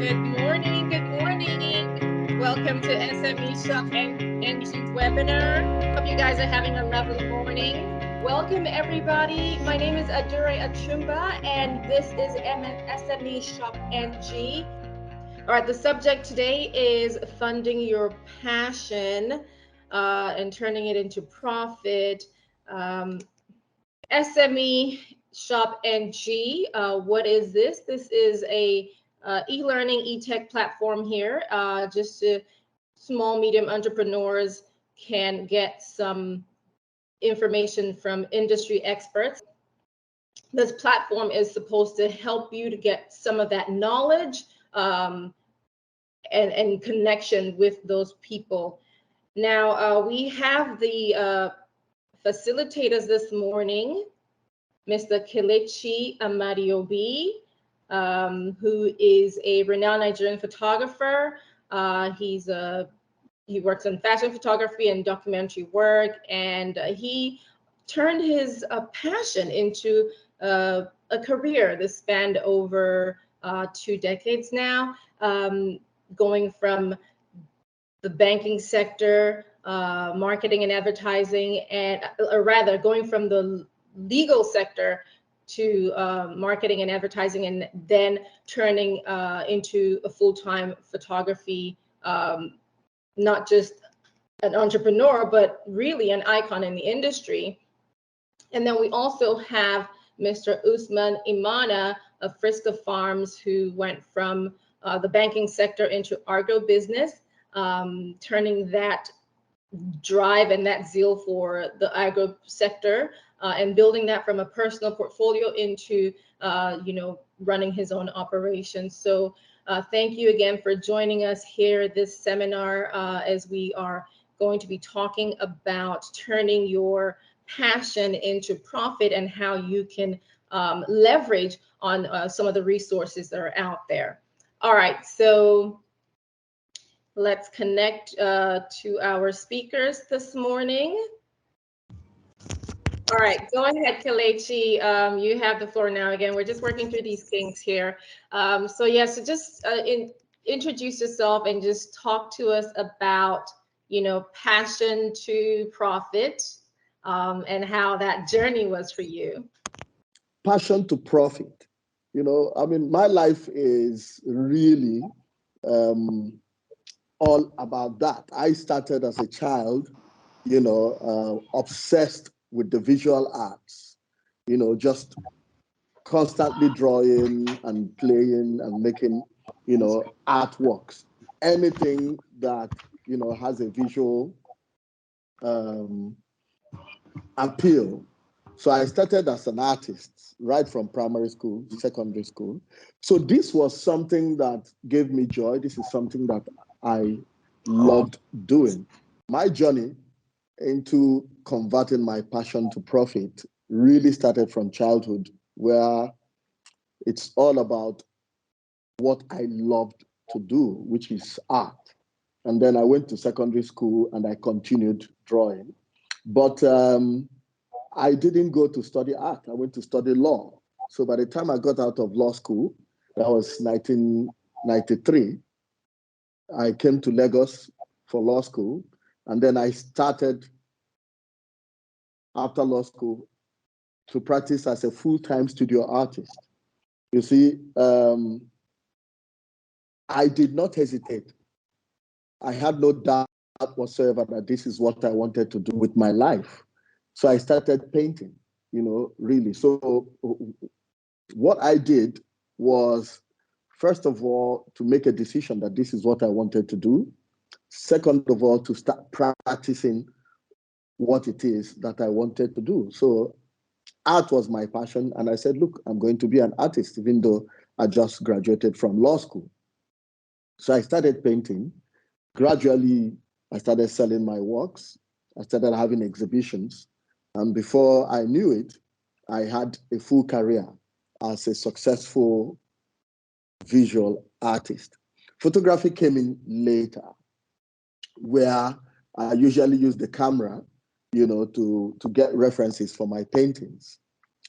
Good morning. Good morning. Welcome to SME Shop NG's webinar. Hope you guys are having a lovely morning. Welcome, everybody. My name is Adure Achumba, and this is SME Shop NG. All right, the subject today is funding your passion and turning it into profit. SME Shop NG. What is this? This is a e-learning, e-tech platform here. Just to small, medium entrepreneurs can get some information from industry experts. This platform is supposed to help you to get some of that knowledge and connection with those people. Now, we have the facilitators this morning, Mr. Kelechi Amadiobi, who is a renowned Nigerian photographer. He works in fashion photography and documentary work, and he turned his passion into a career that spanned over 2 decades now, going from the banking sector, marketing and advertising, or rather going from the legal sector to marketing and advertising, and then turning into a full-time photography, not just an entrepreneur, but really an icon in the industry. And then we also have Mr. Usman Imana of Frisco Farms, who went from the banking sector into agribusiness, turning that drive and that zeal for the agro sector and building that from a personal portfolio into running his own operation. So thank you again for joining us here this seminar as we are going to be talking about turning your passion into profit and how you can leverage on some of the resources that are out there. All right, so let's connect to our speakers this morning. All right, go ahead, Kelechi. You have the floor now. Again, we're just working through these things here. So just introduce yourself and just talk to us about, passion to profit and how that journey was for you. Passion to profit. My life is really all about that. I started as a child, obsessed with the visual arts, just constantly drawing and playing and making, artworks, anything that, has a visual appeal. So I started as an artist right from primary school, secondary school. So this was something that gave me joy. This is something that I loved doing. My journey into converting my passion to profit really started from childhood, where it's all about what I loved to do, which is art. And then I went to secondary school and I continued drawing. But I didn't go to study art. I went to study law. So by the time I got out of law school, that was 1993, I came to Lagos for law school. And then I started, after law school, to practice as a full-time studio artist. You see, I did not hesitate. I had no doubt whatsoever that this is what I wanted to do with my life. So I started painting, really. So what I did was, first of all, to make a decision that this is what I wanted to do. Second of all, to start practicing what it is that I wanted to do. So art was my passion. And I said, look, I'm going to be an artist, even though I just graduated from law school. So I started painting. Gradually, I started selling my works. I started having exhibitions. And before I knew it, I had a full career as a successful visual artist. Photography came in later, where I usually use the camera, to get references for my paintings.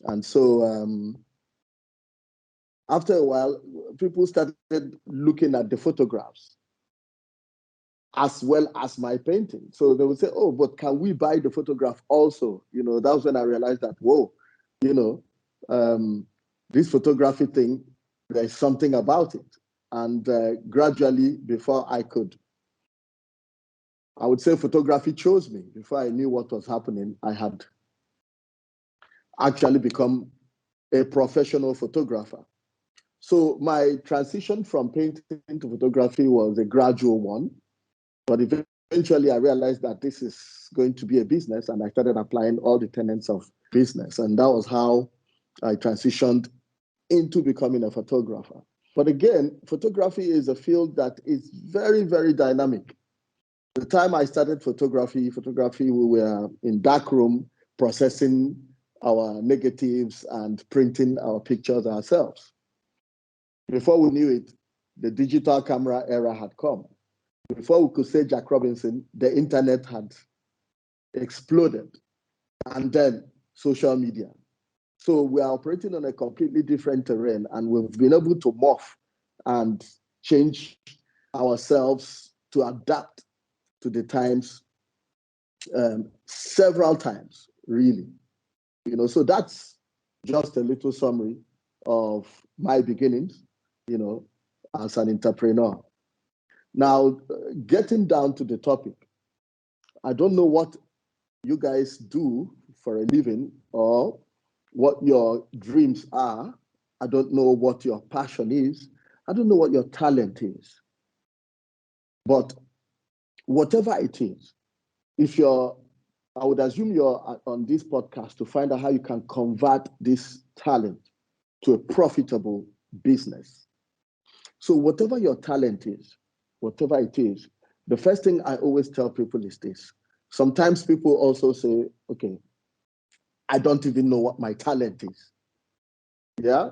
And so after a while, people started looking at the photographs as well as my painting. So they would say, oh, but can we buy the photograph also? That was when I realized that, whoa, this photography thing, there's something about it. And gradually, before I would say photography chose me. Before I knew what was happening, I had actually become a professional photographer. So my transition from painting to photography was a gradual one, but eventually I realized that this is going to be a business, and I started applying all the tenets of business. And that was how I transitioned into becoming a photographer. But again, photography is a field that is very, very dynamic. The time I started photography, we were in darkroom processing our negatives and printing our pictures ourselves. Before we knew it, the digital camera era had come. Before we could say Jack Robinson, the internet had exploded, and then social media. So we are operating on a completely different terrain, and we've been able to morph and change ourselves to adapt to the times several times, really. So that's just a little summary of my beginnings, as an entrepreneur. Now, getting down to the topic, I don't know what you guys do for a living or what your dreams are. I don't know what your passion is. I don't know what your talent is. But whatever it is, I would assume you're on this podcast to find out how you can convert this talent to a profitable business. So whatever your talent is, whatever it is, the first thing I always tell people is this. Sometimes people also say, okay, I don't even know what my talent is. Yeah?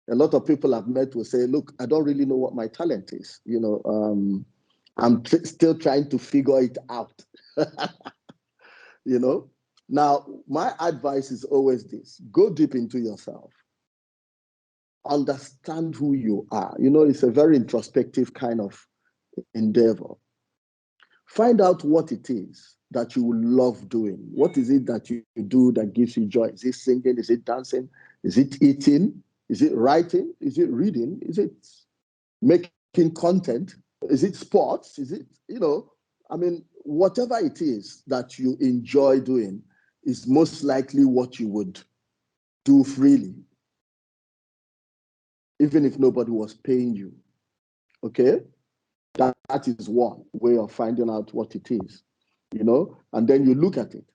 A lot of people I've met will say, look, I don't really know what my talent is. I'm still trying to figure it out. Now, my advice is always this: go deep into yourself. Understand who you are. It's a very introspective kind of endeavor. Find out what it is that you love doing. What is it that you do that gives you joy? Is it singing? Is it dancing? Is it eating? Is it writing? Is it reading? Is it making content? Is it sports? Is it, whatever it is that you enjoy doing is most likely what you would do freely, even if nobody was paying you. Okay? That is one way of finding out what it is, and then you look at it.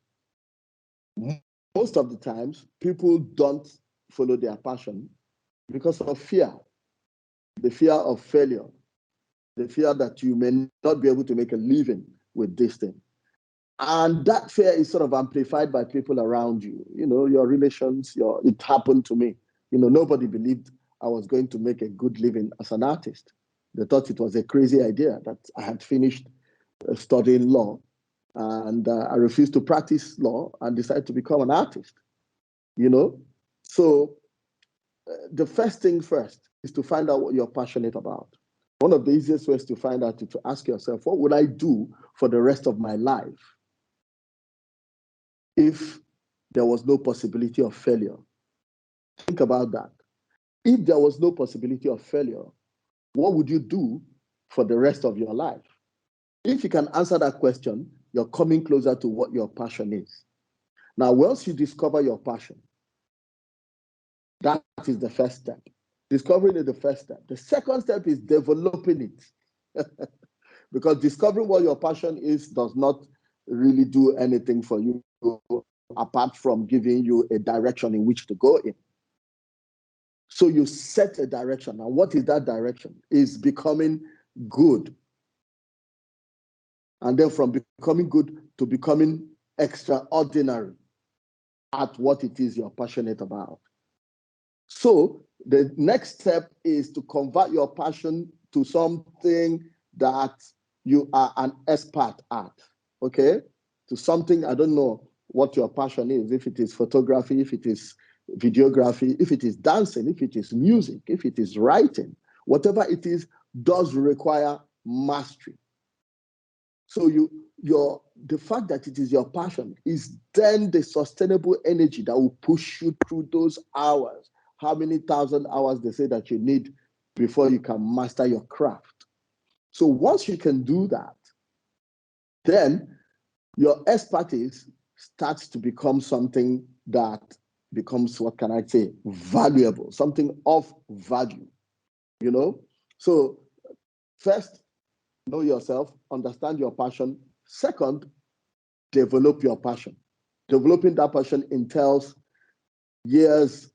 Most of the times, people don't follow their passion because of fear, the fear of failure, the fear that you may not be able to make a living with this thing. And that fear is sort of amplified by people around you, your relations, it happened to me. Nobody believed I was going to make a good living as an artist. They thought it was a crazy idea that I had finished studying law and I refused to practice law and decided to become an artist, So the first thing first is to find out what you're passionate about. One of the easiest ways to find out is to ask yourself, what would I do for the rest of my life if there was no possibility of failure? Think about that. If there was no possibility of failure, what would you do for the rest of your life? If you can answer that question, you're coming closer to what your passion is. Now, once you discover your passion, that is the first step. Discovering is the first step. The second step is developing it. Because discovering what your passion is does not really do anything for you apart from giving you a direction in which to go in. So you set a direction. Now, what is that direction? Is becoming good. And then from becoming good to becoming extraordinary at what it is you're passionate about. So the next step is to convert your passion to something that you are an expert at, okay? To something, I don't know what your passion is, if it is photography, if it is videography, if it is dancing, if it is music, if it is writing, whatever it is, does require mastery. So the fact that it is your passion is then the sustainable energy that will push you through those hours. How many thousand hours they say that you need before you can master your craft. So once you can do that, then your expertise starts to become something that becomes, what can I say, valuable, something of value, you know? So first, know yourself, understand your passion. Second, develop your passion. Developing that passion entails years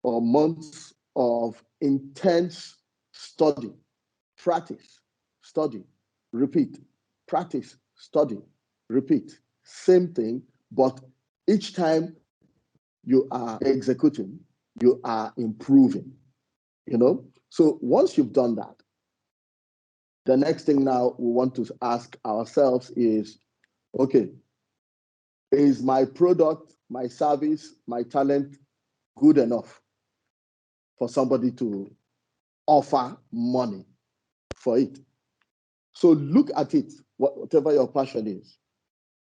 or months of intense study, practice, study, repeat, practice, study, repeat. Same thing, but each time you are executing, you are improving, you know? So once you've done that, the next thing now we want to ask ourselves is, okay, is my product, my service, my talent good enough for somebody to offer money for it? So look at it, whatever your passion is,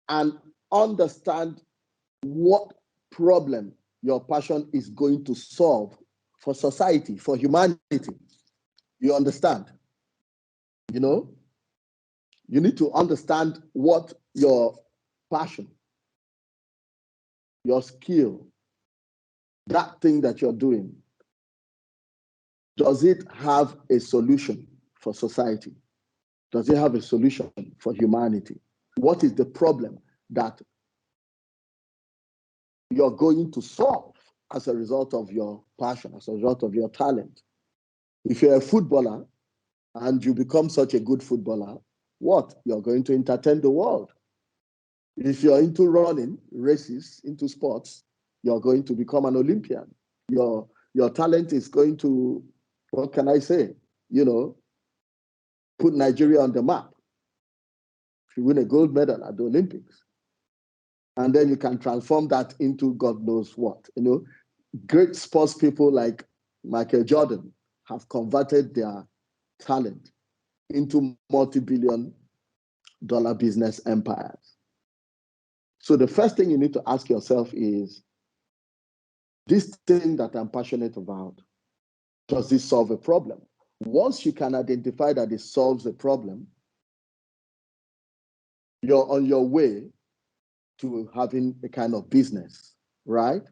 and understand what problem your passion is going to solve for society, for humanity. You understand? You know, you need to understand what your passion, your skill, that thing that you're doing, does it have a solution for society? Does it have a solution for humanity? What is the problem that you're going to solve as a result of your passion, as a result of your talent? If you're a footballer and you become such a good footballer, what? You're going to entertain the world. If you're into running, races, into sports, you're going to become an Olympian. Your talent is going to, what can I say, you know, put Nigeria on the map. If you win a gold medal at the Olympics, and then you can transform that into God knows what. You know, great sports people like Michael Jordan have converted their talent into multi-billion-dollar business empires. So the first thing you need to ask yourself is, this thing that I'm passionate about, does this solve a problem? Once you can identify that it solves a problem, you're on your way to having a kind of business, right?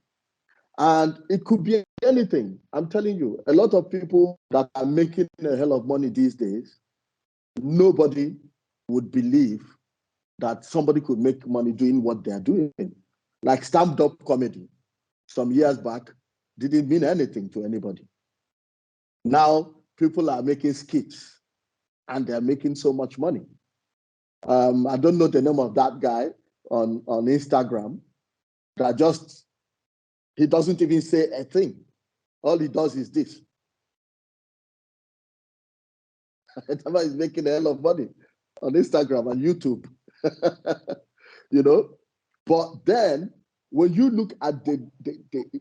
And it could be anything. I'm telling you, a lot of people that are making a hell of money these days, nobody would believe that somebody could make money doing what they're doing. Like stand-up comedy some years back didn't mean anything to anybody. Now people are making skits and they're making so much money. I don't know the name of that guy on Instagram that he doesn't even say a thing. All he does is this. He's making a hell of money on Instagram and YouTube. You know? But then when you look at the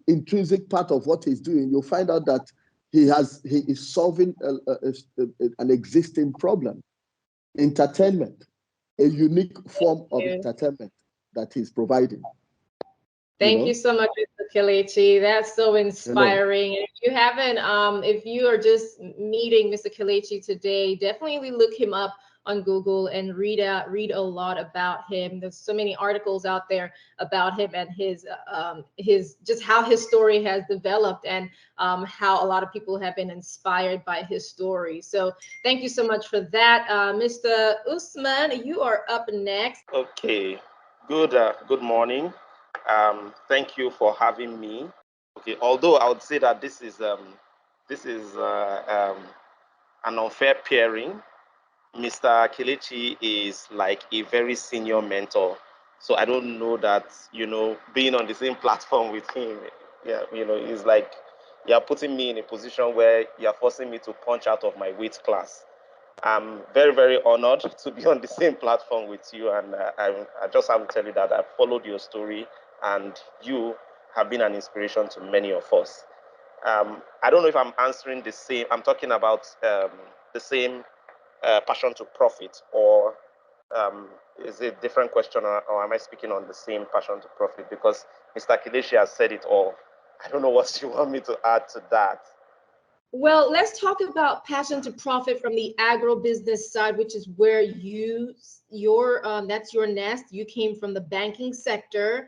intrinsic part of what he's doing, you'll find out that he is solving an existing problem. Entertainment, a unique form of entertainment that he's providing. Thank you so much, Mr. Kelechi. That's so inspiring. If you haven't, if you are just meeting Mr. Kelechi today, definitely look him up on Google and read a lot about him. There's so many articles out there about him and his just how his story has developed and how a lot of people have been inspired by his story. So thank you so much for that. Mr. Usman, you are up next. Okay, good morning. Thank you for having me. Okay, although I would say that this is an unfair pairing. Mr. Kelechi is like a very senior mentor, so I don't know that, being on the same platform with him, yeah, is like you're putting me in a position where you're forcing me to punch out of my weight class. I'm very, very honored to be on the same platform with you. And I just have to tell you that I've followed your story and you have been an inspiration to many of us. I don't know if I'm answering the same. I'm talking about the same passion to profit, or is it a different question, or am I speaking on the same passion to profit? Because Mr. Kelechi has said it all. I don't know what you want me to add to that. Well, let's talk about passion to profit from the agro-business side, which is where that's your nest. You came from the banking sector,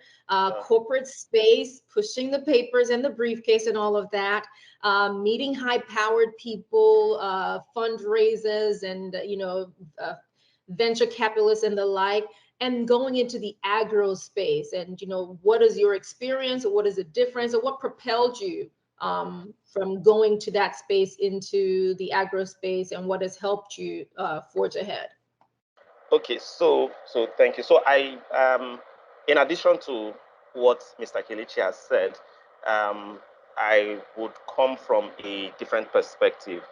corporate space, pushing the papers and the briefcase and all of that, meeting high-powered people, fundraisers, and venture capitalists and the like, and going into the agro space. And what is your experience, or what is the difference, or what propelled you from going to that space into the agro space, and what has helped you forge ahead? Okay, so thank you. So I, in addition to what Mr. Kelechi has said, I would come from a different perspective,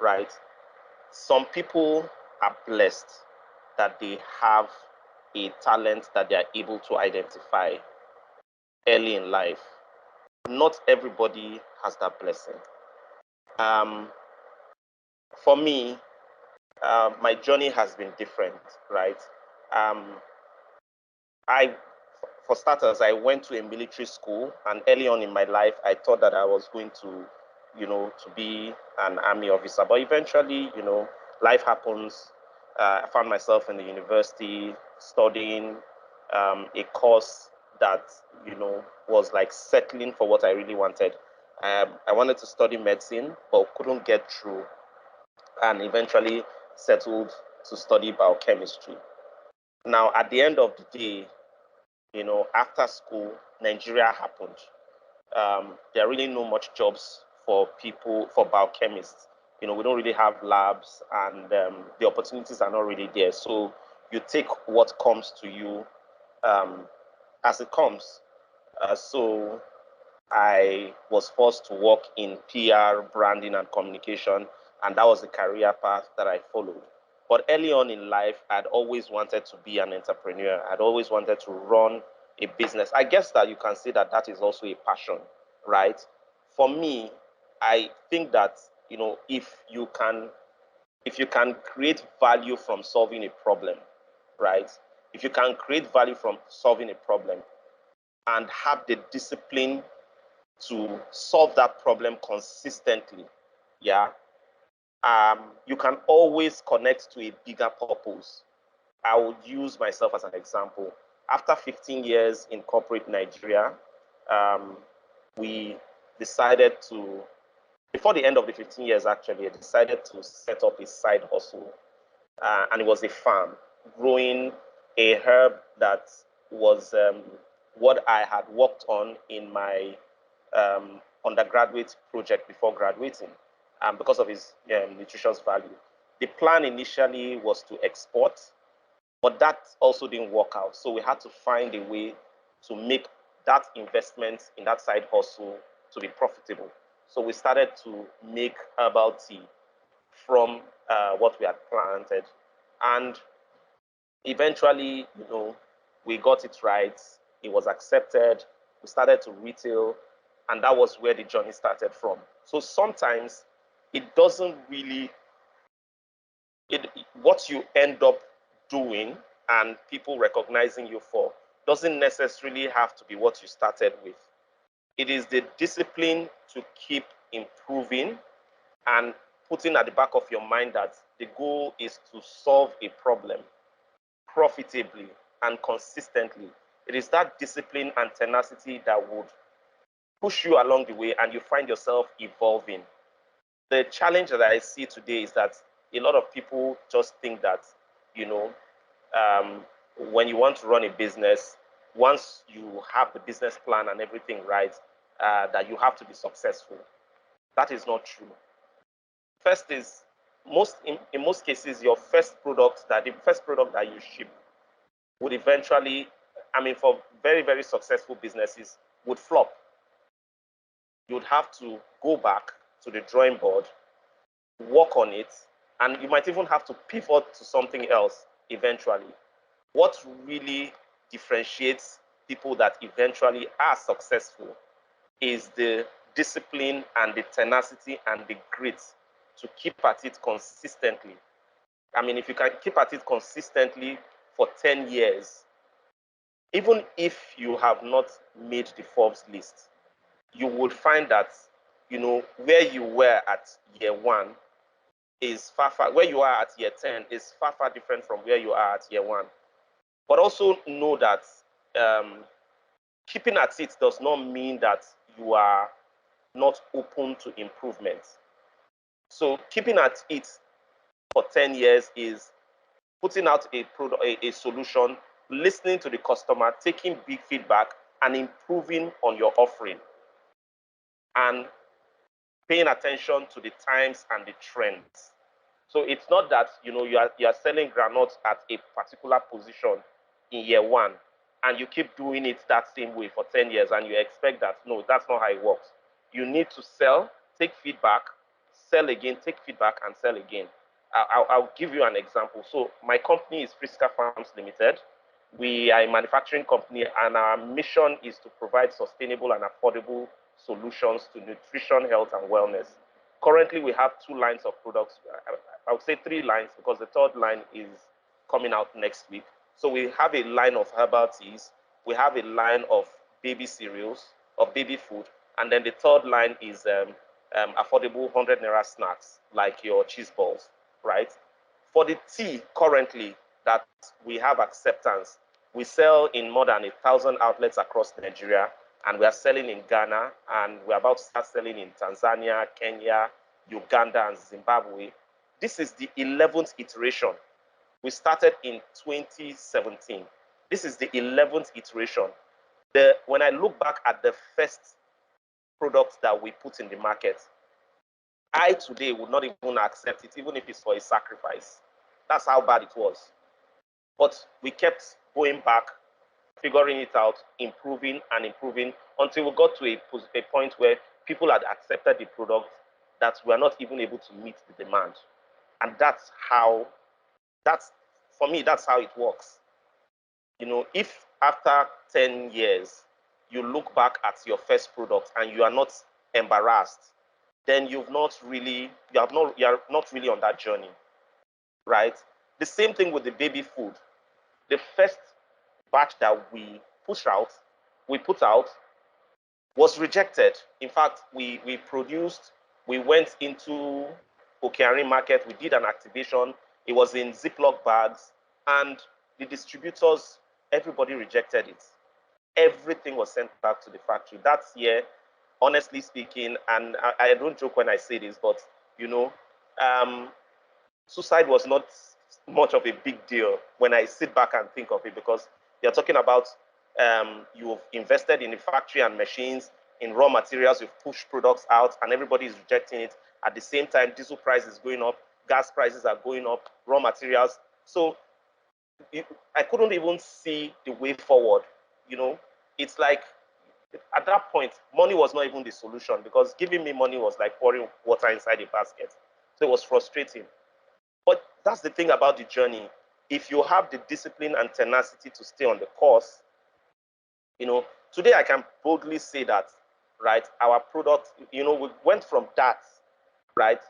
right? Some people are blessed that they have a talent that they are able to identify early in life. Not everybody has that blessing. For me, my journey has been different, right? For starters, I went to a military school, and early on in my life, I thought that I was going to, to be an army officer. But eventually, life happens. I found myself in the university studying a course that, was like settling for what I really wanted. I wanted to study medicine, but couldn't get through, and eventually settled to study biochemistry. Now, at the end of the day, after school, Nigeria happened. There are really no much jobs for people, for biochemists. We don't really have labs, and the opportunities are not really there. So you take what comes to you as it comes. So I was forced to work in PR, branding, and communication, and that was the career path that I followed. But early on in life, I'd always wanted to be an entrepreneur. I'd always wanted to run a business. I guess that you can say that that is also a passion, right? For me, I think that, if you can create value from solving a problem, right? If you can create value from solving a problem and have the discipline to solve that problem consistently, yeah, you can always connect to a bigger purpose. I would use myself as an example. After 15 years in corporate Nigeria, we decided to, before the end of the 15 years actually, I decided to set up a side hustle. And it was a farm growing a herb that was what I had worked on in my undergraduate project before graduating, because of its nutritious value. The plan initially was to export, but that also didn't work out. So we had to find a way to make that investment in that side hustle to be profitable. So we started to make herbal tea from what we had planted. And eventually, we got it right. It was accepted. We started to retail, and that was where the journey started from. So sometimes it doesn't really, what you end up doing and people recognizing you for doesn't necessarily have to be what you started with. It is the discipline to keep improving and putting at the back of your mind that the goal is to solve a problem profitably and consistently. It is that discipline and tenacity that would push you along the way, and you find yourself evolving. The challenge that I see today is that a lot of people just think that, when you want to run a business, once you have the business plan and everything right, that you have to be successful. That is not true. First is, in most cases, the first product that you ship would eventually, for very, very successful businesses, would flop. You would have to go back to the drawing board, work on it, and you might even have to pivot to something else eventually. What really differentiates people that eventually are successful is the discipline and the tenacity and the grit to keep at it consistently. I mean, if you can keep at it consistently for 10 years, even if you have not made the Forbes list, you would find that, you know, where you were at year 1 is far, where you are at year 10 is far different from where you are at year 1. But also know that keeping at it does not mean that you are not open to improvement. So keeping at it for 10 years is putting out a product, a solution, listening to the customer, taking big feedback, and improving on your offering, and paying attention to the times and the trends. So it's not that, you know, you are selling granules at a particular position in year 1, and you keep doing it that same way for 10 years, and you expect that. No, that's not how it works. You need to sell, take feedback, sell again, take feedback, and sell again. I'll give you an example. So my company is Friska Farms Limited. We are a manufacturing company, and our mission is to provide sustainable and affordable solutions to nutrition, health, and wellness. Currently, we have 2 lines of products. I would say 3 lines, because the 3rd line is coming out next week. So we have a line of herbal teas, we have a line of baby cereals, of baby food, and then the 3rd line is affordable 100 naira snacks, like your cheese balls, right? For the tea currently that we have acceptance, we sell in more than 1,000 outlets across Nigeria, and we are selling in Ghana, and we're about to start selling in Tanzania, Kenya, Uganda, and Zimbabwe. This is the 11th iteration. We started in 2017. This is the 11th iteration. When I look back at the first product that we put in the market, I today would not even accept it, even if it's for a sacrifice. That's how bad it was. But we kept going back, figuring it out, improving and improving, until we got to a point where people had accepted the product that we are not even able to meet the demand. And for me, that's how it works. You know, if after 10 years, you look back at your first product and you are not embarrassed, then you are not really on that journey, right? The same thing with the baby food. The first batch that we put out was rejected. In fact, we went into Okeari market, we did an activation. It was in Ziploc bags, and the distributors, everybody rejected it. Everything was sent back to the factory. That year, honestly speaking, and I don't joke when I say this, but you know, suicide was not much of a big deal when I sit back and think of it, because you're talking about you've invested in the factory and machines, in raw materials, you've pushed products out, and everybody is rejecting it. At the same time, diesel price is going up, gas prices are going up, raw materials. So I couldn't even see the way forward. You know, it's like at that point, money was not even the solution, because giving me money was like pouring water inside a basket. So it was frustrating. But that's the thing about the journey. If you have the discipline and tenacity to stay on the course, you know, today I can boldly say that, right, our product, you know, we went from that, right?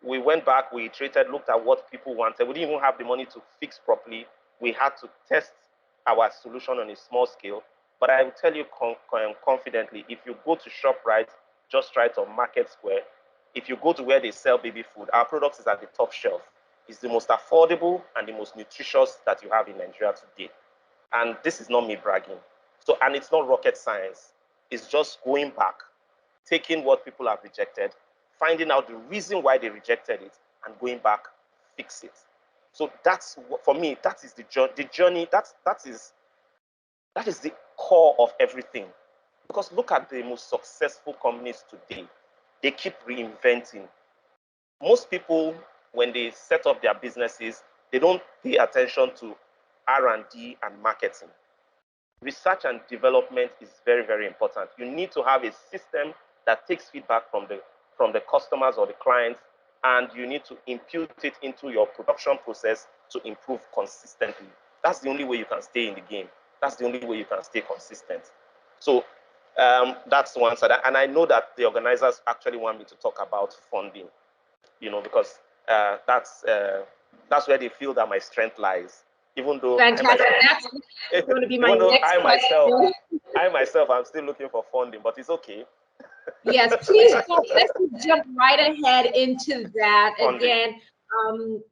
We went back, we iterated, looked at what people wanted. We didn't even have the money to fix properly. We had to test our solution on a small scale. But I will tell you confidently, if you go to ShopRite, Just Right, or Market Square, if you go to where they sell baby food, our product is at the top shelf. It's the most affordable and the most nutritious that you have in Nigeria today. And this is not me bragging. So, and it's not rocket science. It's just going back, taking what people have rejected, finding out the reason why they rejected it, and going back, fix it. So that's, for me, that is the journey. That is the core of everything. Because look at the most successful companies today. They keep reinventing. Most people, when they set up their businesses, they don't pay attention to R&D and marketing. Research and development is very, very important. You need to have a system that takes feedback from the customers or the clients, and you need to impute it into your production process to improve consistently. That's the only way you can stay in the game. That's the only way you can stay consistent. So That's one side. And I know that the organizers actually want me to talk about funding, because that's where they feel that my strength lies. Even though Fantastic. That's going to be my next question. I myself, I'm still looking for funding, but it's okay. Yes, please go. Let's just jump right ahead into that Funding. again.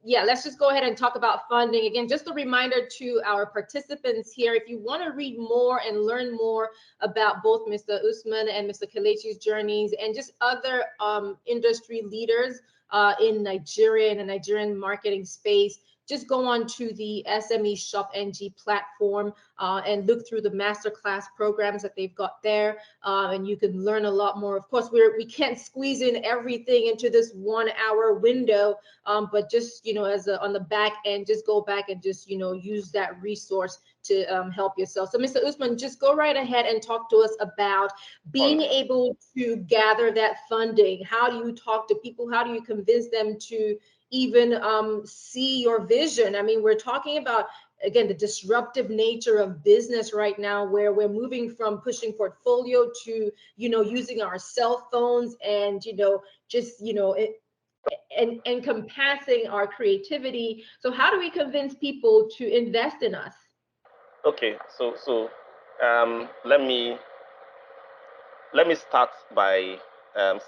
Yeah, let's just go ahead and talk about funding again. Just a reminder to our participants here, if you want to read more and learn more about both Mr. Usman and Mr. Kelechi's journeys and just other industry leaders in Nigeria and the Nigerian marketing space, just go on to the SME Shop NG platform and look through the masterclass programs that they've got there, and you can learn a lot more. Of course, we can't squeeze in everything into this 1 hour window, but just as on the back end, just go back and just use that resource to help yourself. So, Mr. Usman, just go right ahead and talk to us about being able to gather that funding. How do you talk to people? How do you convince them to even see your vision? I mean, we're talking about, again, the disruptive nature of business right now, where we're moving from pushing portfolio to, using our cell phones and, just, and encompassing our creativity. So how do we convince people to invest in us? Okay, so let me start by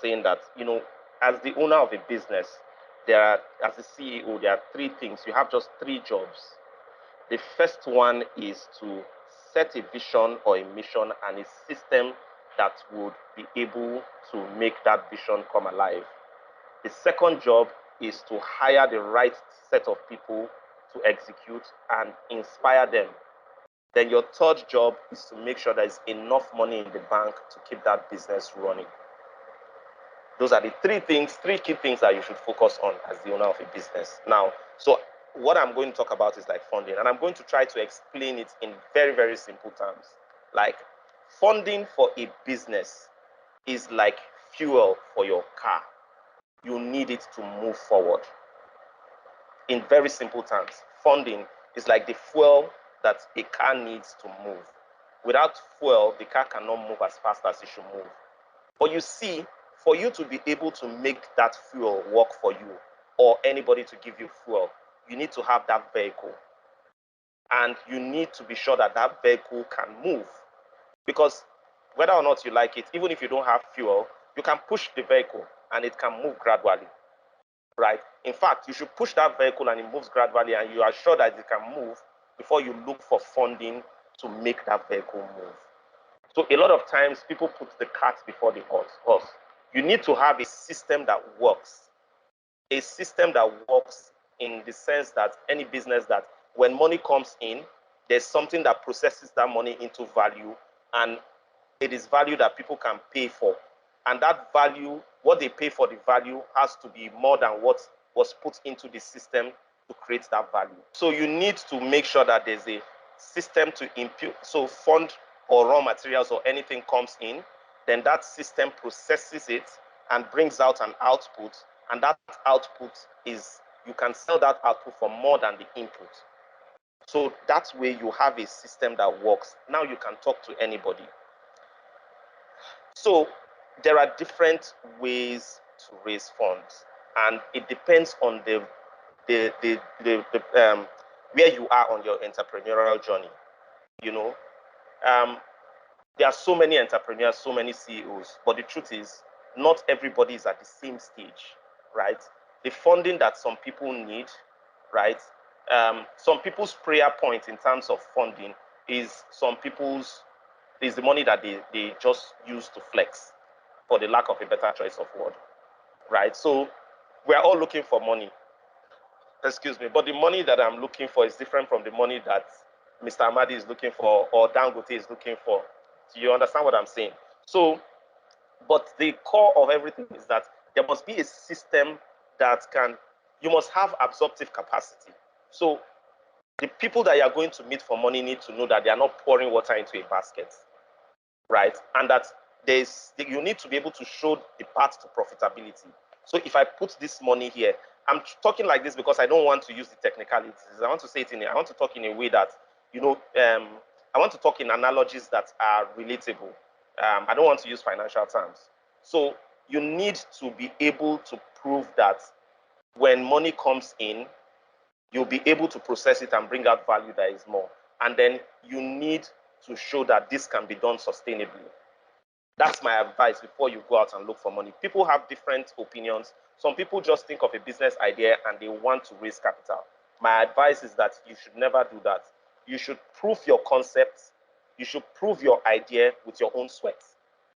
saying that, as the owner of a business, as a CEO, there are three things. You have just three jobs. The first one is to set a vision or a mission and a system that would be able to make that vision come alive. The second job is to hire the right set of people to execute and inspire them. Then your third job is to make sure there's enough money in the bank to keep that business running. Those are the three key things that you should focus on as the owner of a business. Now, so what I'm going to talk about is like funding, and I'm going to try to explain it in very, very simple terms. Like, funding for a business is like fuel for your car. You need it to move forward. In very simple terms, funding is like the fuel that a car needs to move. Without fuel, the car cannot move as fast as it should move. But you see, for you to be able to make that fuel work for you, or anybody to give you fuel, you need to have that vehicle. And you need to be sure that that vehicle can move. Because whether or not you like it, even if you don't have fuel, you can push the vehicle and it can move gradually, right? In fact, you should push that vehicle and it moves gradually, and you are sure that it can move before you look for funding to make that vehicle move. So a lot of times people put the cart before the horse. You need to have a system that works. A system that works in the sense that any business that when money comes in, there's something that processes that money into value, and it is value that people can pay for. And that value, what they pay for the value, has to be more than what was put into the system to create that value. So you need to make sure that there's a system to impute. So fund or raw materials or anything comes in, then that system processes it and brings out an output. And that output is, you can sell that output for more than the input. So that way you have a system that works. Now you can talk to anybody. So there are different ways to raise funds, and it depends on the where you are on your entrepreneurial journey. There are so many entrepreneurs, so many CEOs, but the truth is, not everybody is at the same stage, right? The funding that some people need, right? Some people's prayer point in terms of funding is the money that they just use to flex, for the lack of a better choice of word, right? So we're all looking for money. Excuse me, but the money that I'm looking for is different from the money that Mr. Amadi is looking for or Dangote is looking for. Do you understand what I'm saying? So, but the core of everything is that there must be a system that you must have absorptive capacity. So the people that you are going to meet for money need to know that they are not pouring water into a basket, right? And that you need to be able to show the path to profitability. So if I put this money here, I'm talking like this because I don't want to use the technicalities. I want to say it I want to talk in a way that, I want to talk in analogies that are relatable. I don't want to use financial terms. So you need to be able to prove that when money comes in, you'll be able to process it and bring out value that is more. And then you need to show that this can be done sustainably. That's my advice before you go out and look for money. People have different opinions. Some people just think of a business idea and they want to raise capital. My advice is that you should never do that. You should prove your concept. You should prove your idea with your own sweat.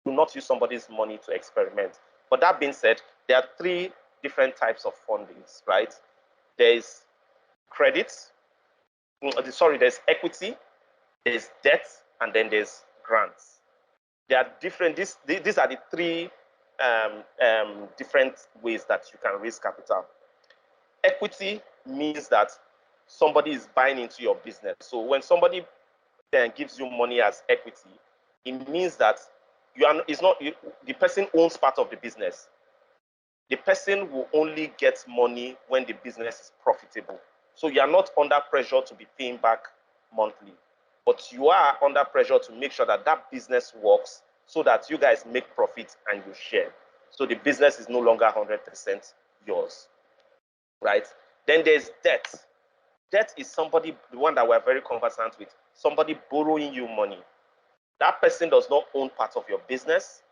Do not use somebody's money to experiment. But that being said, there are three different types of fundings, right? There's credit, there's equity, there's debt, and then there's grants. They are different. These are the three different ways that you can raise capital. Equity means that somebody is buying into your business. So when somebody then gives you money as equity, it means that the person owns part of the business. The person will only get money when the business is profitable. So you are not under pressure to be paying back monthly, but you are under pressure to make sure that that business works so that you guys make profit and you share. So the business is no longer 100% yours, right? Then there's debt. Debt is somebody, the one that we're very conversant with, somebody borrowing you money. That person does not own part of your business,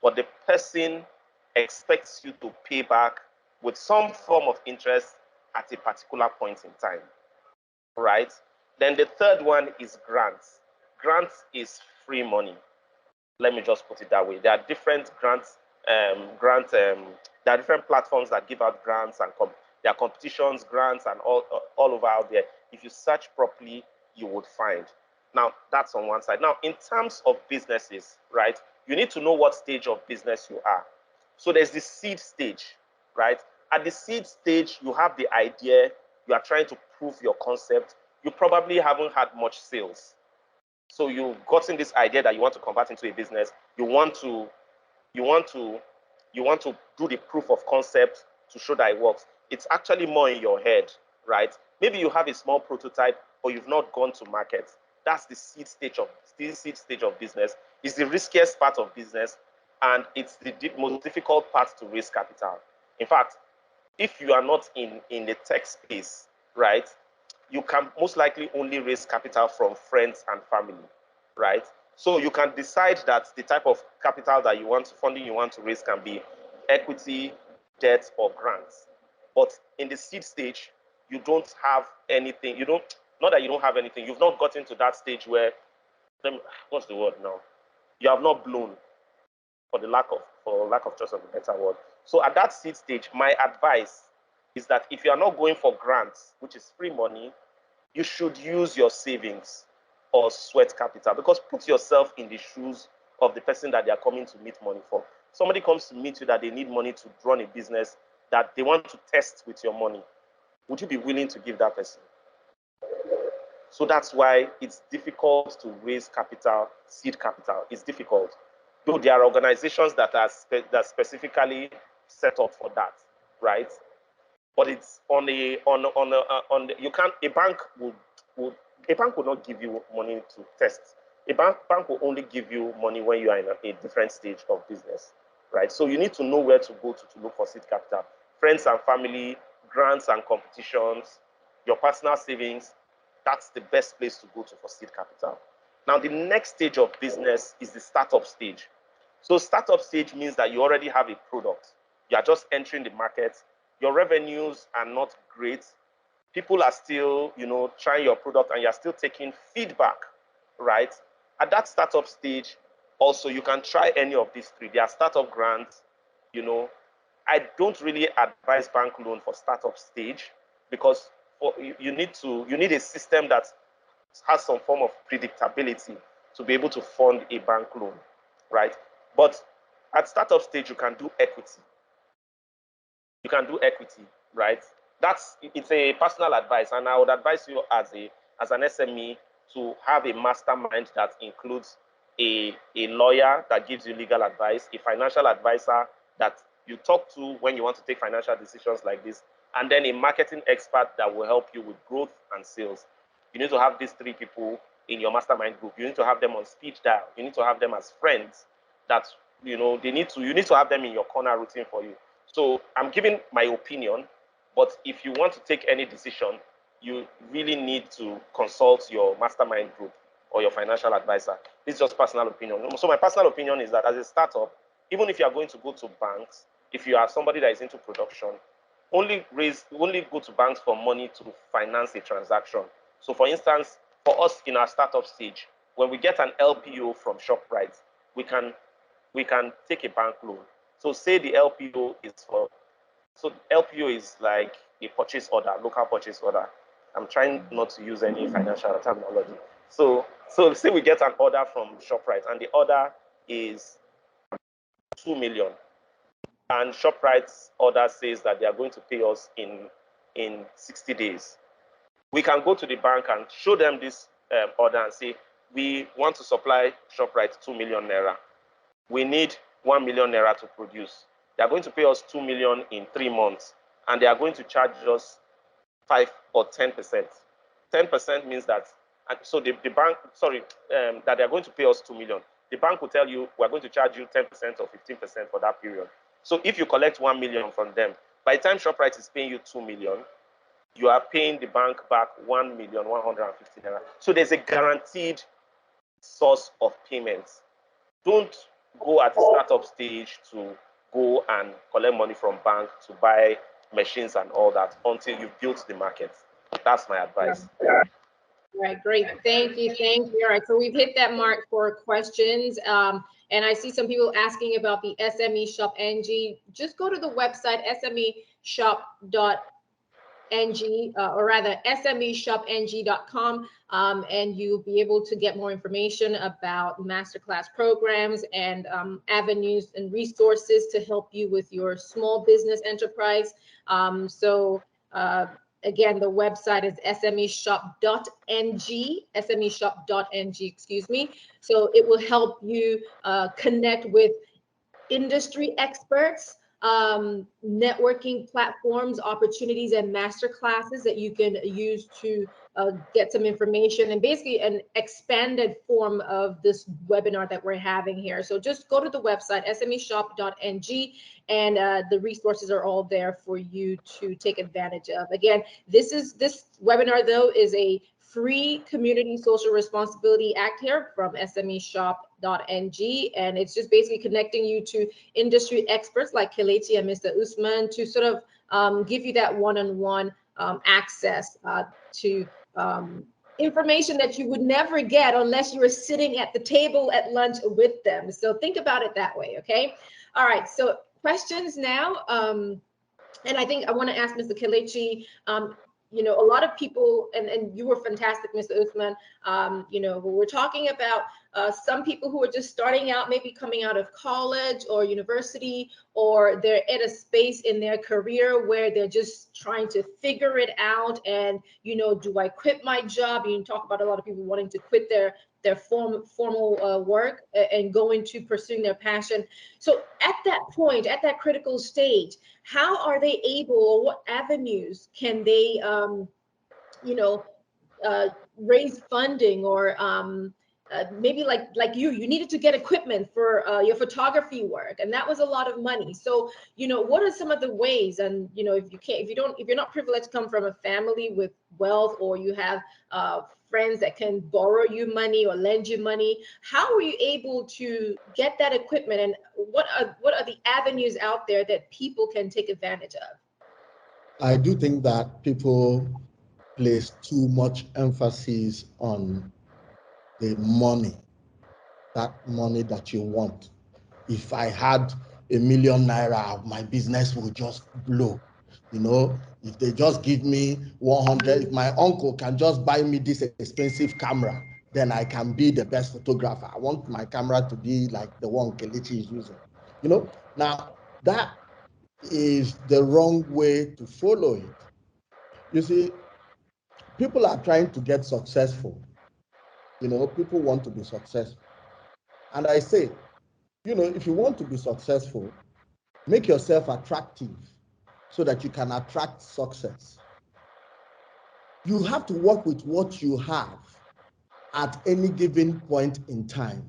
but the person expects you to pay back with some form of interest at a particular point in time, right? Then the third one is grants. Grants is free money. Let me just put it that way. There are different grants, there are different platforms that give out grants, and there are competitions, grants, and all over out there. If you search properly, you would find. Now, that's on one side. Now, in terms of businesses, right, you need to know what stage of business you are. So there's the seed stage, right? At the seed stage, you have the idea, you are trying to prove your concept. You probably haven't had much sales. So you've gotten this idea that you want to convert into a business. You want to do the proof of concept to show that it works. It's actually more in your head, right? Maybe you have a small prototype, but you've not gone to market. That's the seed stage of business. It's the riskiest part of business, and it's the most difficult part to raise capital. In fact, if you are not in the tech space, right, you can most likely only raise capital from friends and family, right? So you can decide that the type of capital that funding you want to raise can be equity, debt, or grants. But in the seed stage, you don't have anything. Not that you don't have anything. You've not gotten to that stage where, what's the word now? You have not blown, for lack of choice of a better word. So at that seed stage, my advice is that if you are not going for grants, which is free money, you should use your savings or sweat capital, because put yourself in the shoes of the person that they are coming to meet money for. Somebody comes to meet you that they need money to run a business that they want to test with your money. Would you be willing to give that person? So that's why it's difficult to raise capital, seed capital. It's difficult. Though there are organizations that are specifically set up for that, right? But it's a bank will not give you money to test. A bank will only give you money when you are in a different stage of business, right? So you need to know where to go to look for seed capital. Friends and family, grants and competitions, your personal savings, that's the best place to go to for seed capital. Now, the next stage of business is the startup stage. So startup stage means that you already have a product. You are just entering the market. Your revenues are not great. People are still, trying your product, and you're still taking feedback, right? At that startup stage, also, you can try any of these three. There are startup grants, I don't really advise bank loan for startup stage, because you need a system that has some form of predictability to be able to fund a bank loan, right? But at startup stage, you can do equity. You can do equity, right? It's a personal advice, and I would advise you as an SME to have a mastermind that includes a lawyer that gives you legal advice, a financial advisor that you talk to when you want to take financial decisions like this, and then a marketing expert that will help you with growth and sales. You need to have these three people in your mastermind group. You need to have them on speed dial. You need to have them as friends that, you know, you need to have them in your corner rooting for you. So I'm giving my opinion, but if you want to take any decision, you really need to consult your mastermind group or your financial advisor. This is just personal opinion. So my personal opinion is that as a startup, even if you are going to go to banks, if you are somebody that is into production, only go to banks for money to finance a transaction. So for instance, for us in our startup stage, when we get an LPO from ShopRite, we can take a bank loan. So say the LPO is LPO is like a purchase order, local purchase order. I'm trying not to use any financial terminology. So say we get an order from ShopRite and the order is 2 million. And ShopRite's order says that they are going to pay us in 60 days. We can go to the bank and show them this order and say, we want to supply ShopRite 2 million naira. We need 1 million naira to produce. They are going to pay us 2 million in 3 months, and they are going to charge us 5 or 10%. 10% means that, so the bank, that they are going to pay us 2 million. The bank will tell you, we're going to charge you 10% or 15% for that period. So if you collect 1 million from them, by the time ShopRite is paying you 2 million, you are paying the bank back 1,150,000 naira. So there's a guaranteed source of payments. Don't go at the startup stage to go and collect money from bank to buy machines and all that until you've built the market. That's my advice. All right, great. Thank you. All right, so we've hit that mark for questions. And I see some people asking about the SME Shop NG. Just go to the website, smeshop.ng, or rather smeshopng.com, and you'll be able to get more information about masterclass programs and avenues and resources to help you with your small business enterprise. Again, the website is smeshop.ng, excuse me. So it will help you connect with industry experts, networking platforms, opportunities, and master classes that you can use to get some information, and basically an expanded form of this webinar that we're having here. So just go to the website, smeshop.ng, and the resources are all there for you to take advantage of. Again, this webinar, though, is a free community social responsibility act here from smeshop.ng, and it's just basically connecting you to industry experts like Kelechi and Mr. Usman to sort of give you that one-on-one access to information that you would never get unless you were sitting at the table at lunch with them. So think about it that way, okay? All right, so questions now. And I think I want to ask Mr. Kelechi, you know, a lot of people, and you were fantastic, Mr. Usman, you know, we're talking about some people who are just starting out, maybe coming out of college or university, or they're at a space in their career where they're just trying to figure it out. And, you know, do I quit my job? You talk about a lot of people wanting to quit their formal work and go into pursuing their passion. So at that point, at that critical stage, how are they able, or what avenues can they, you know, raise funding, or maybe like you needed to get equipment for your photography work, and that was a lot of money. So, you know, what are some of the ways? And, you know, if you're not privileged to come from a family with wealth, or you have friends that can borrow you money or lend you money, how are you able to get that equipment, and what are the avenues out there that people can take advantage of? I do think that people place too much emphasis on the money, that money that you want. If I had $1 million naira, my business will just blow. You know, if they just give me 100, if my uncle can just buy me this expensive camera, then I can be the best photographer. I want my camera to be like the one Kelechi is using. You know, now that is the wrong way to follow it. You see, people are trying to get successful. You know, people want to be successful. And I say, you know, if you want to be successful, make yourself attractive so that you can attract success. You have to work with what you have. at any given point in time.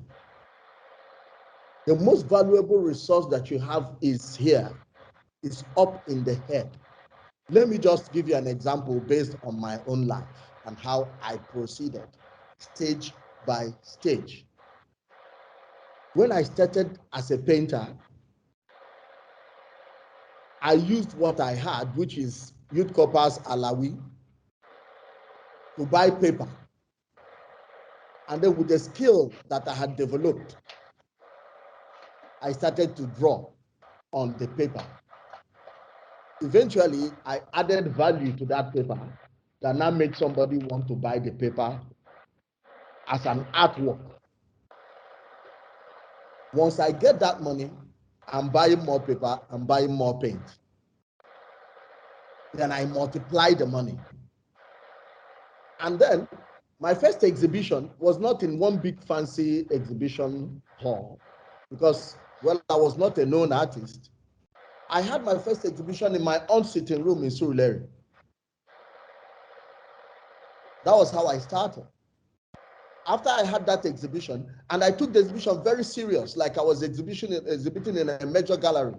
The most valuable resource that you have is here, is up in the head. Let me just give you an example based on my own life and how I proceeded stage by stage. When I started as a painter, I used what I had, which is Youth Corpus Alawi, to buy paper. And then with the skill that I had developed, I started to draw on the paper. Eventually, I added value to that paper that now made somebody want to buy the paper as an artwork. Once I get that money, I'm buying more paper, I'm buying more paint. Then I multiply the money. And then my first exhibition was not in one big fancy exhibition hall because, well, I was not a known artist. I had my first exhibition in my own sitting room in Surulere. That was how I started. After I had that exhibition, and I took the exhibition very serious, like I was exhibiting in a major gallery.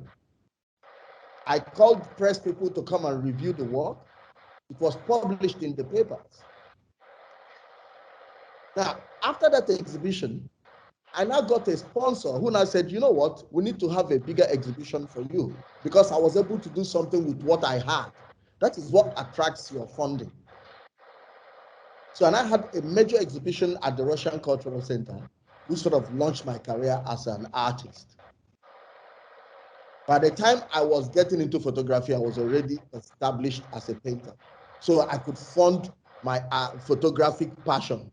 I called press people to come and review the work. It was published in the papers. Now, after that exhibition, I now got a sponsor who now said, you know what, we need to have a bigger exhibition for you because I was able to do something with what I had. That is what attracts your funding. So, and I had a major exhibition at the Russian Cultural Center, which sort of launched my career as an artist. By the time I was getting into photography, I was already established as a painter. So I could fund my photographic passion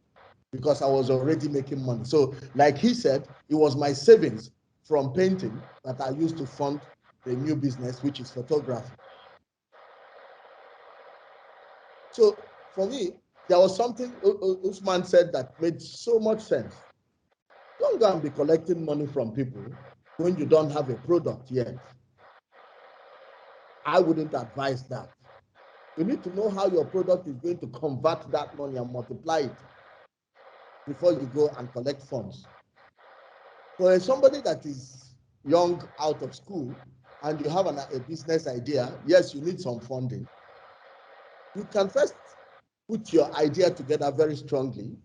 because I was already making money. So like he said, it was my savings from painting that I used to fund the new business, which is photography. So for me, there was something Usman said that made so much sense. Don't go and be collecting money from people when you don't have a product yet. I wouldn't advise that. You need to know how your product is going to convert that money and multiply it before you go and collect funds. For somebody that is young out of school and you have a business idea, yes, you need some funding. You can first put your idea together very strongly,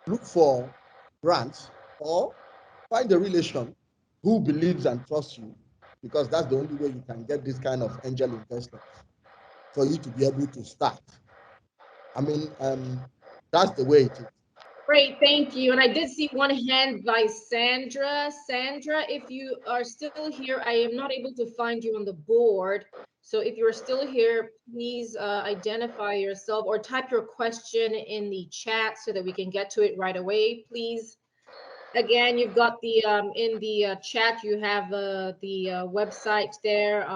look for grants or find a relation who believes and trusts you, because that's the only way you can get this kind of angel investors for you to be able to start. I mean, that's the way it is. Great, thank you. And I did see one hand by Sandra. Sandra, if you are still here, I am not able to find you on the board. So if you're still here, please identify yourself or type your question in the chat so that we can get to it right away, please. Again, you've got the in the chat, you have the website there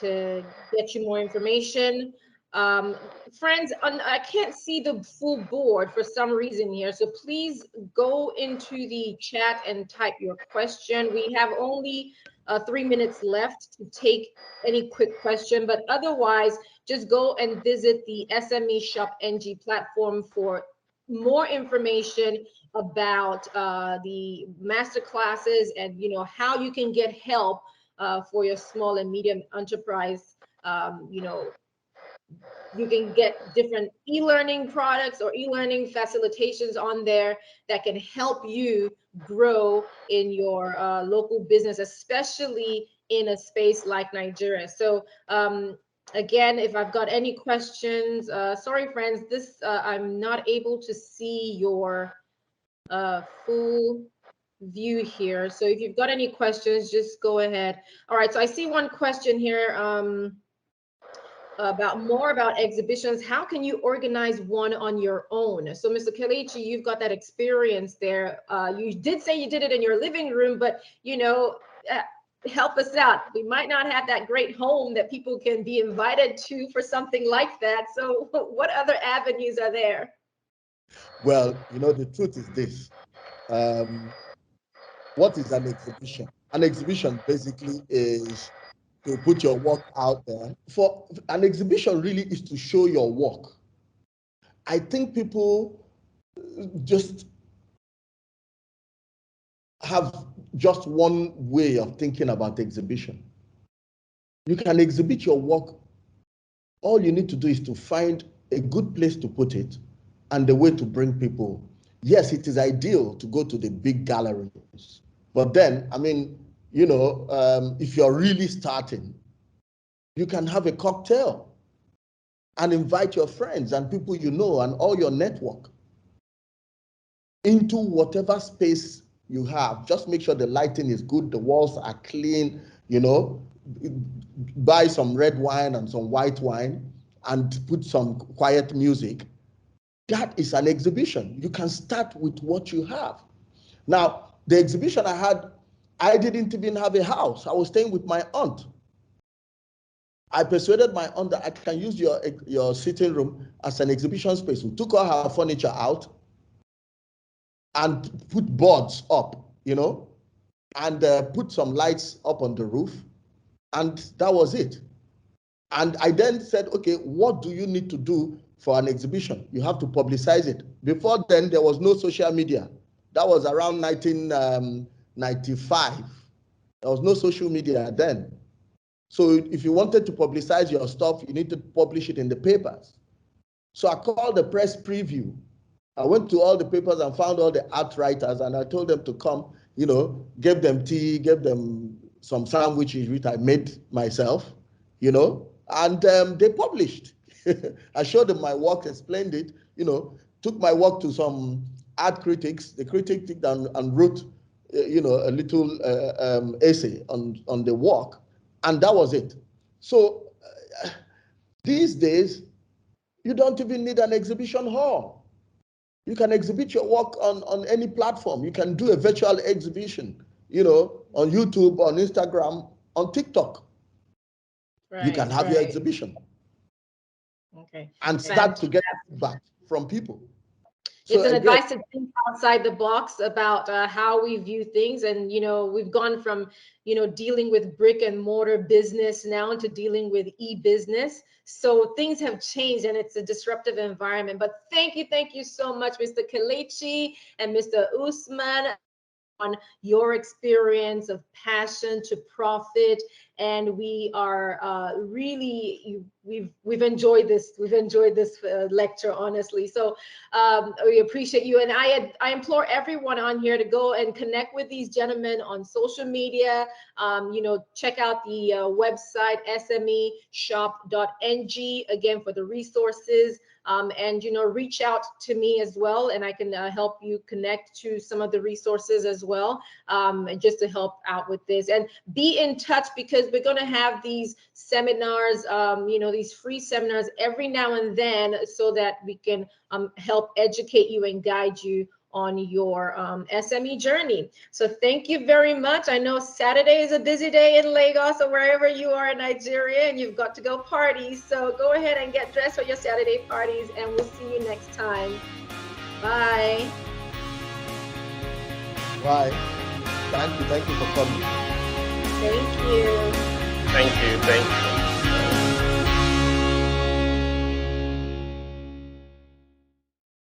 to get you more information. Friends, I can't see the full board for some reason here, so please go into the chat and type your question. We have only 3 minutes left to take any quick question, but otherwise, just go and visit the SME Shop NG platform for more information about the master classes and how you can get help for your small and medium enterprise. You can get different e-learning products or e-learning facilitations on there that can help you grow in your local business, especially in a space like Nigeria. So again, if I've got any questions, sorry friends, I'm not able to see your full view here. So if you've got any questions, just go ahead. All right, so I see one question here about exhibitions. How can you organize one on your own? So Mr. Kelechi, you've got that experience there. You did say you did it in your living room, but help us out. We might not have that great home that people can be invited to for something like that. So what other avenues are there? Well, the truth is this. What is an exhibition? An exhibition basically is to put your work out there. For an exhibition really is to show your work. I think people just have just one way of thinking about exhibition. You can exhibit your work. All you need to do is to find a good place to put it and the way to bring people. Yes, it is ideal to go to the big galleries, but then, I mean, you know, if you're really starting, you can have a cocktail and invite your friends and people you know and all your network into whatever space you have. Just make sure the lighting is good, the walls are clean, you know, buy some red wine and some white wine and put some quiet music. That is an exhibition. You can start with what you have. Now, the exhibition I had, I didn't even have a house. I was staying with my aunt. I persuaded my aunt that I can use your sitting room as an exhibition space. We took all her furniture out and put boards up, you know, and put some lights up on the roof. And that was it. And I then said, okay, what do you need to do for an exhibition? You have to publicize it. Before then, there was no social media. That was around 1995. There was no social media then. So if you wanted to publicize your stuff, you need to publish it in the papers. So I called the press preview. I went to all the papers and found all the art writers, and I told them to come, you know, gave them tea, gave them some sandwiches, which I made myself, you know, and they published. I showed them my work, explained it, you know, took my work to some art critics. The critic took down and wrote, you know, a little essay on the work, and that was it. So these days, you don't even need an exhibition hall. You can exhibit your work on any platform. You can do a virtual exhibition, you know, on YouTube, on Instagram, on TikTok. Right, you can have your exhibition. Okay. And start to get feedback from people. It's an advice to think outside the box about how we view things. And, you know, we've gone from, you know, dealing with brick and mortar business now into dealing with e-business. So things have changed and it's a disruptive environment. But thank you so much, Mr. Kelechi and Mr. Usman, on your experience of passion to profit. And we are really, we've enjoyed this. We've enjoyed this lecture, honestly. So we appreciate you. And I implore everyone on here to go and connect with these gentlemen on social media. You know, check out the website smeshop.ng again for the resources. And, you know, reach out to me as well, and I can help you connect to some of the resources as well, just to help out with this. And be in touch, because we're going to have these seminars, you know, these free seminars every now and then, so that we can help educate you and guide you on your SME journey. So thank you very much. I know Saturday is a busy day in Lagos or wherever you are in Nigeria, and you've got to go party. So go ahead and get dressed for your Saturday parties, and we'll see you next time. Bye. Bye. Thank you for coming. Thank you. Thank you.